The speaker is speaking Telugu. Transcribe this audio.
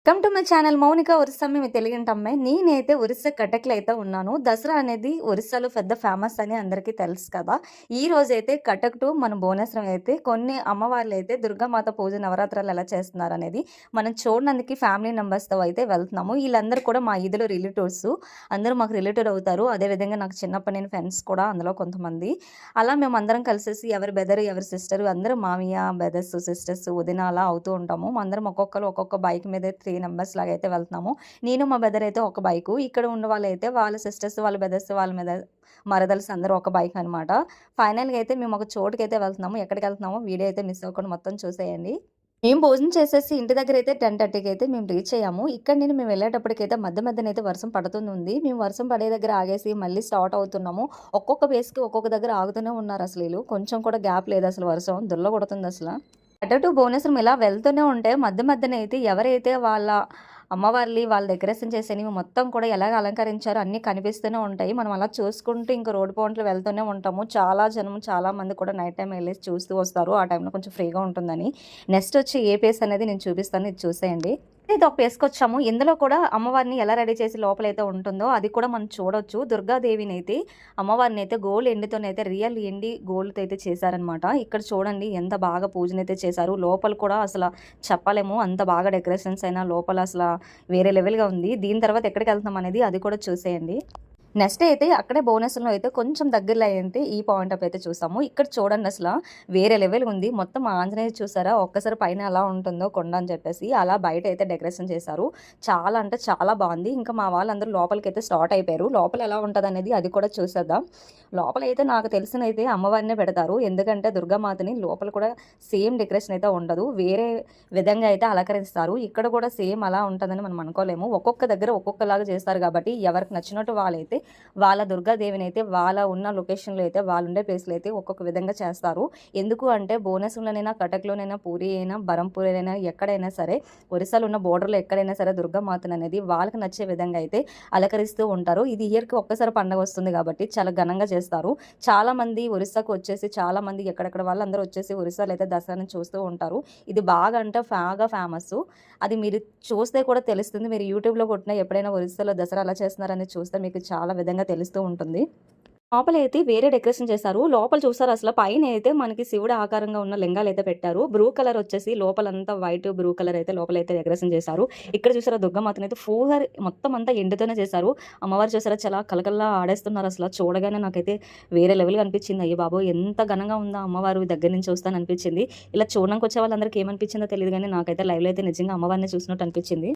Welcome to my channel Monika Orissa మీ తెలుగింటి అమ్మాయి. నేనైతే ఒరిస్సా కటక్‌లో అయితే ఉన్నాను. దసరా అనేది ఒరిస్సాలో పెద్ద ఫేమస్ అని అందరికీ తెలుసు కదా! ఈ రోజైతే కటక్ టు మన భువనేశ్వరం అయితే కొన్ని అమ్మవార్లైతే దుర్గామాత పూజ నవరాత్రులు ఎలా చేస్తున్నారనేది మనం చూడడానికి ఫ్యామిలీ మెంబర్స్‌తో అయితే వెళ్తున్నాము. వీళ్ళందరూ కూడా మా ఈదులో రిలేటివ్స్. అందరూ మాకు రిలేటెడ్ అవుతారు. అదేవిధంగా నాకు చిన్నప్పటి నేను ఫ్రెండ్స్ కూడా అందులో కొంతమంది. అలా మేమందరం కలిసేసి ఎవరి బ్రదర్, ఎవరి సిస్టర్ అందరూ మామయ్య, బ్రదర్స్, సిస్టర్స్, వదిన అలా అవుతూ ఉంటాము. అందరం ఒక్కొక్కరు ఒక్కొక్క బైక్ మీద 3 మెంబర్స్ లాగా అయితే వెళ్తున్నాము. నేను మా బ్రదర్ అయితే ఒక బైకు. ఇక్కడ ఉన్న వాళ్ళైతే వాళ్ళ సిస్టర్స్, వాళ్ళ బ్రదర్స్, వాళ్ళ మీద మరదల్స్ అందరూ ఒక బైక్ అనమాట. ఫైనల్‌గా అయితే మేము ఒక చోటుకైతే వెళ్తున్నాము. ఎక్కడికెళ్తున్నామో వీడియో అయితే మిస్ అవ్వకుండా మొత్తం చూసేయండి. మేము భోజనం చేసేసి ఇంటి దగ్గరైతే 10:30కి అయితే మేము రీచ్ అయ్యాము. ఇక్కడ నుండి మేము వెళ్ళేటప్పటికైతే మధ్యనైతే వర్షం పడుతుంది. మేము వర్షం పడే దగ్గర ఆగేసి మళ్ళీ స్టార్ట్ అవుతున్నాము. ఒక్కొక్క ప్లేస్‌కి ఒక్కొక్క దగ్గర ఆగుతూనే ఉన్నారు అసలు ఈళ్ళు. కొంచెం కూడా గ్యాప్ లేదు అసలు వర్షం. దుల్ల కొడుతుంది అసల. అటు టు భువనేశ్వరం ఇలా వెళ్తూనే ఉంటే మధ్యన అయితే ఎవరైతే వాళ్ళ అమ్మవార్లి వాళ్ళు డెకరేషన్ చేసేవి మొత్తం కూడా ఎలాగ అలంకరించారో అన్నీ కనిపిస్తూనే ఉంటాయి. మనం అలా చూసుకుంటూ ఇంక రోడ్డు పాయింట్లు వెళ్తూనే ఉంటాము. చాలా జనం చాలా మంది కూడా నైట్ టైమ్ వెళ్ళేసి చూస్తూ వస్తారు. ఆ టైంలో కొంచెం ఫ్రీగా ఉంటుందని. నెక్స్ట్ వచ్చి ఏ ప్లేస్ అనేది నేను చూపిస్తాను. ఇది చూసేయండి. అయితే ఒక ప్లేస్‌కొచ్చాము. ఇందులో కూడా అమ్మవారిని ఎలా రెడీ చేసి లోపలైతే ఉంటుందో అది కూడా మనం చూడొచ్చు. దుర్గాదేవినైతే అమ్మవారినైతే గోల్డ్ ఎండితోనైతే రియల్ ఎండి గోల్డ్‌తో అయితే చేశారనమాట. ఇక్కడ చూడండి ఎంత బాగా పూజనైతే చేశారు. లోపల కూడా అసల చెప్పలేము. అంత బాగా డెకరేషన్స్ అయినా లోపల అసల వేరే లెవెల్‌గా ఉంది. దీని తర్వాత ఎక్కడికెళ్తున్నాం అనేది అది కూడా చూసేయండి. నెక్స్ట్ అయితే అక్కడే భువనేశ్వరంలో అయితే కొంచెం దగ్గరలో అయితే ఈ పాయింట్ అప్ అయితే చూసాము. ఇక్కడ చూడండి అసల వేరే లెవెల్ ఉంది. మొత్తం ఆంజనేయ చూసారా ఒక్కసారి పైన ఎలా ఉంటుందో కొండ అని చెప్పేసి అలా బయట అయితే డెకరేషన్ చేశారు. చాలా అంటే చాలా బాగుంది. ఇంకా మా వాళ్ళందరూ లోపలికైతే స్టార్ట్ అయిపోయారు. లోపల ఎలా ఉంటదనేది అది కూడా చూసేద్దాం. లోపలైతే నాకు తెలిసినైతే అమ్మవారినే పెడతారు. ఎందుకంటే దుర్గామాతని లోపల కూడా సేమ్ డెకరేషన్ అయితే ఉండదు. వేరే విధంగా అయితే అలంకరిస్తారు. ఇక్కడ కూడా సేమ్ అలా ఉంటుందని మనం అనుకోలేము. ఒక్కొక్క దగ్గర ఒక్కొక్కలాగా చేస్తారు కాబట్టి ఎవరికి నచ్చినట్టు వాళ్ళైతే వాళ్ళ దుర్గాదేవిని అయితే వాళ్ళ ఉన్న లొకేషన్లో అయితే వాళ్ళు ఉండే ప్లేస్లో అయితే ఒక్కొక్క విధంగా చేస్తారు. ఎందుకు అంటే భువనేశ్వరంలోనైనా, కటక్లోనైనా, పూరి అయినా, బరంపూర్ అయినా ఎక్కడైనా సరే ఒరిస్సాలో ఉన్న బోర్డర్లో ఎక్కడైనా సరే దుర్గామాతను అనేది వాళ్ళకి నచ్చే విధంగా అయితే అలంకరిస్తూ ఉంటారు. ఇది ఇయర్కి ఒక్కసారి పండగ వస్తుంది కాబట్టి చాలా ఘనంగా చేస్తారు. చాలామంది ఒరిస్సాకు వచ్చేసి చాలామంది ఎక్కడెక్కడ వాళ్ళందరూ వచ్చేసి ఒరిస్సాలో అయితే దసరాని చూస్తూ ఉంటారు. ఇది బాగా అంటే బాగా ఫేమస్. అది మీరు చూస్తే కూడా తెలుస్తుంది. మీరు యూట్యూబ్లో కొట్టినా ఎప్పుడైనా ఒరిస్సాలో దసరా ఎలా చేస్తున్నారని చూస్తే మీకు చాలా విధంగా తెలుస్తూ ఉంటుంది. లోపలైతే వేరే డెకరేషన్ చేశారు. లోపల చూసారు అసలు పైన అయితే మనకి శివుడు ఆకారంగా ఉన్న లింగాలు అయితే పెట్టారు. బ్లూ కలర్ వచ్చేసి లోపలంతా వైట్ బ్లూ కలర్ అయితే లోపలైతే డెకరేషన్ చేశారు. ఇక్కడ చూసారా దుర్గామాతను అయితే ఫుల్‌గా మొత్తం అంతా ఎండుతోనే చేశారు. అమ్మవారు చూసారా చాలా కలకల్లా ఆడేస్తున్నారు అసలు. చూడగానే నాకైతే వేరే లెవెల్‌గా అనిపించింది. అయ్య బాబోయ్! ఎంత ఘనంగా ఉందా అమ్మవారు దగ్గర నుంచి చూస్తాను అనిపించింది. ఇలా చూడడానికి వచ్చే వాళ్ళందరికీ ఏమనిపించిందో తెలియదు కానీ నాకైతే లైవ్‌లో అయితే నిజంగా అమ్మవారిని చూసినట్టు అనిపించింది.